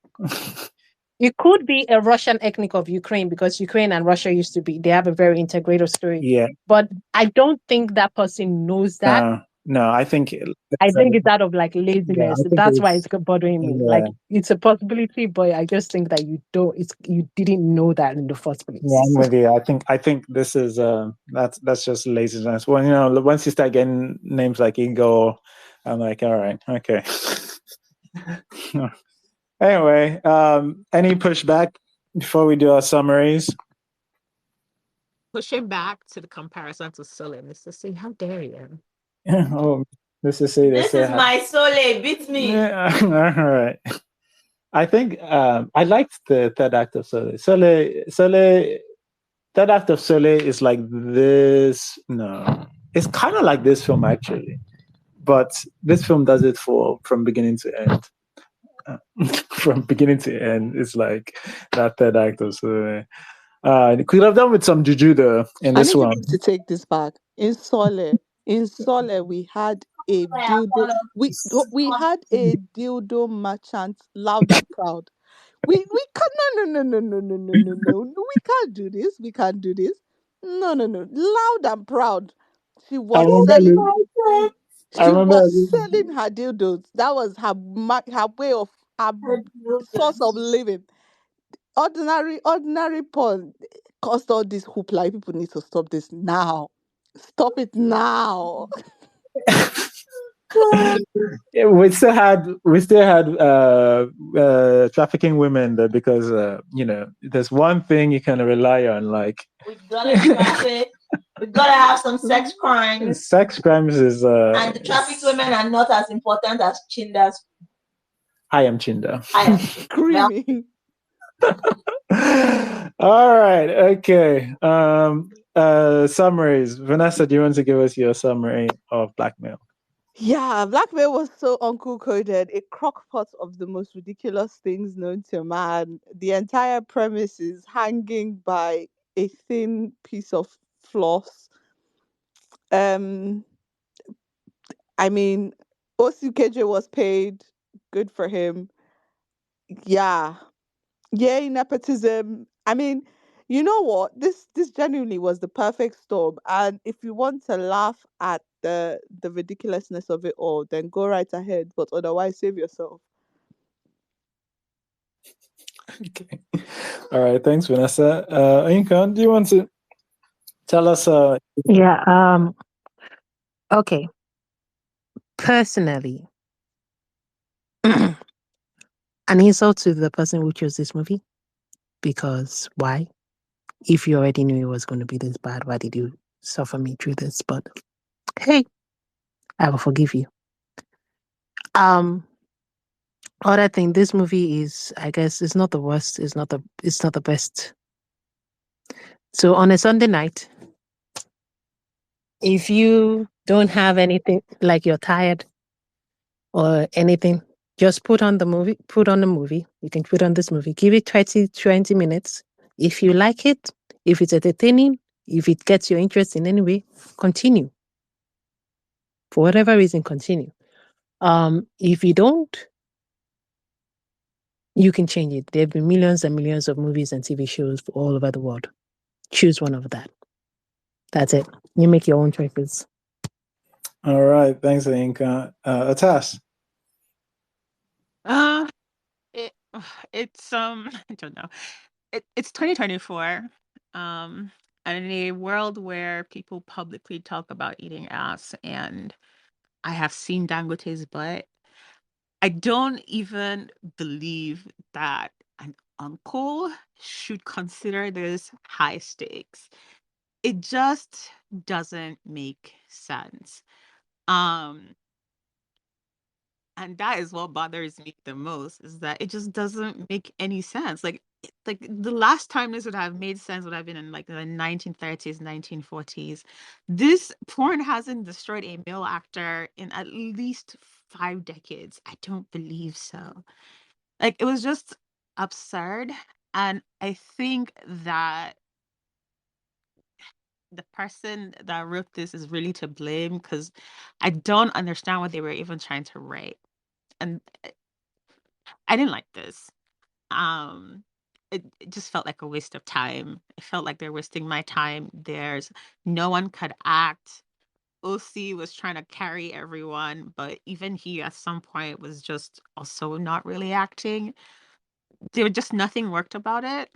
It could be a Russian ethnic of Ukraine, because Ukraine and Russia they have a very integrated story. Yeah. But I don't think that person knows that. No, I think it's out of like laziness. That's why it's bothering me. Like, it's a possibility, but I just think that you didn't know that in the first place. Yeah, I'm with you. I think this is that's just laziness. When once you start getting names like Igor, I'm like, all right, okay. Anyway, any pushback before we do our summaries? Pushing back to the comparison to Sole, Mr. C, how dare you? Oh, Mr. C, this is my Sole, beat me. Yeah, all right. I think I liked the third act of Sole. Third act of Sole is like this. No, it's kind of like this film actually, but this film does it from beginning to end. From beginning to end, it's like that third act of Sole. Could have done with some juju though in this one. I need to take this back. In Sole, we had a dildo. We had a dildo merchant, loud and proud. We can't. No. We can't do this. We can't do this. No. Loud and proud. She was selling. I She remember. was selling her dildos. That was her way of her source of living. Ordinary porn caused all this hoopla. People need to stop this now. Stop it now. Yeah, we still had trafficking women there because there's one thing you can rely on, like We gotta traffic. We gotta have some sex crimes. sex crimes is And the trafficked women are not as important as Chindas. I am Chinda. I am Screaming. All right, okay. Summaries. Vanessa, do you want to give us your summary of Blackmail? Yeah, blackmail was so uncle coded, a crockpot of the most ridiculous things known to man. The entire premise is hanging by a thin piece of floss. Um, I mean, OCKJ was paid. Good for him. Yeah, yeah, nepotism. I mean, you know what? This genuinely was the perfect storm. And if you want to laugh at the ridiculousness of it all, then go right ahead. But otherwise, save yourself. Okay. All right, thanks, Vanessa. Inkan, do you want to tell us? Yeah. Okay. Personally, an insult to the person who chose this movie. Because why? If you already knew it was going to be this bad, why did you suffer me through this? But hey, I will forgive you. Other thing, this movie is, I guess, it's not the worst. It's not the best. So on a Sunday night, if you don't have anything, like you're tired or anything, just put on the movie. You can put on this movie. Give it 20 minutes. If you like it, if it's entertaining, if it gets your interest in any way, continue. For whatever reason, continue. If you don't, you can change it. There have been millions and millions of movies and TV shows all over the world. Choose one of that. That's it. You make your own choices. All right, thanks, Inkan. Atas. Uh, it, it's I don't know. It's 2024. Um, and in a world where people publicly talk about eating ass, and I have seen Dangote's butt, I don't even believe that an uncle should consider this high stakes. It just doesn't make sense. Um, and that is what bothers me the most, is that it just doesn't make any sense. Like the last time this would have made sense would have been in like the 1930s, 1940s. This porn hasn't destroyed a male actor in at least 5 decades. I don't believe so. Like, it was just absurd. And I think that the person that wrote this is really to blame, because I don't understand what they were even trying to write. And I didn't like this. Um, it just felt like a waste of time. It felt like they're wasting my time. There's no one could act. OC was trying to carry everyone, but even he at some point was just also not really acting. There was just nothing worked about it.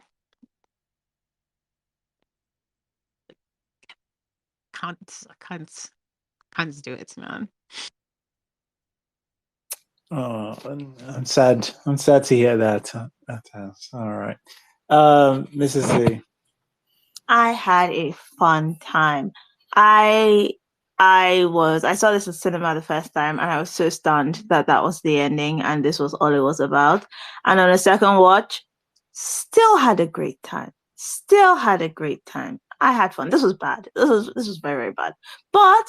Can't do it, man. Oh, I'm sad. I'm sad to hear that. All right. Mrs. Z. I had a fun time. I saw this in cinema the first time, and I was so stunned that was the ending and this was all it was about. And on a second watch, still had a great time. I had fun. This was bad. This was very, very bad. But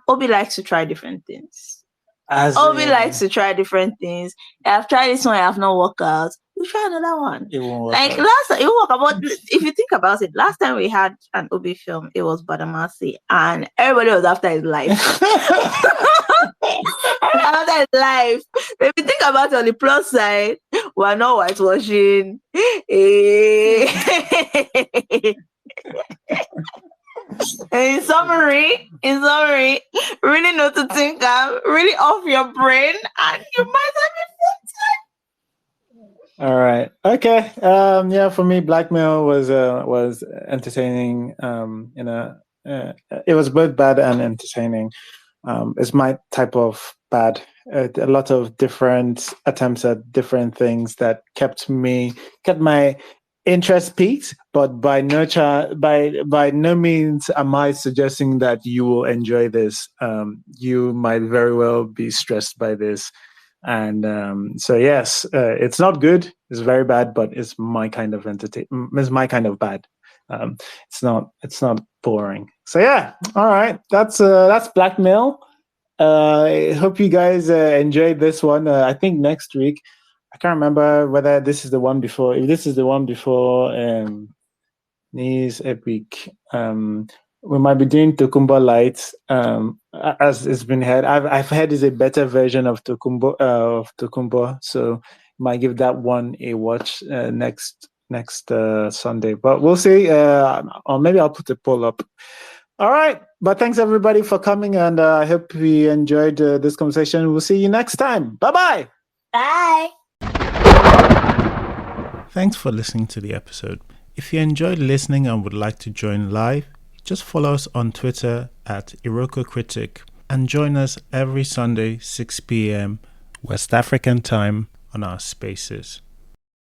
Obi likes to try different things. Obi likes to try different things. I've tried this one, I have not worked out. We try another one. It won't work Like out. last time, it won't work out. But if you think about it, last time we had an Obi film, it was Badamasi, and everybody was after his life. After his life. If you think about it on the plus side, we're not whitewashing. In summary, really know to think really off your brain, and you might have All right. Okay. Yeah, for me, blackmail was entertaining. It was both bad and entertaining. It's my type of bad. A lot of different attempts at different things that kept my interest peaked, but by no means am I suggesting that you will enjoy this. You might very well be stressed by this. And so yes, it's not good. It's very bad, but it's my kind of It's my kind of bad. It's not boring. So yeah, all right. That's blackmail. I hope you guys enjoyed this one. I think next week, I can't remember whether this is the one before. If this is the one before Knees Epic, we might be doing Tokumbo Lights. As it's been heard, I've heard is a better version of Tokumbo, so might give that one a watch next Sunday. But we'll see. Or maybe I'll put a poll up. All right, but thanks everybody for coming, and I hope you enjoyed this conversation. We'll see you next time. Bye-bye. Bye. Thanks for listening to the episode. If you enjoyed listening and would like to join live, just follow us on Twitter at Iroko Critic and join us every Sunday 6 p.m. West African time on our spaces.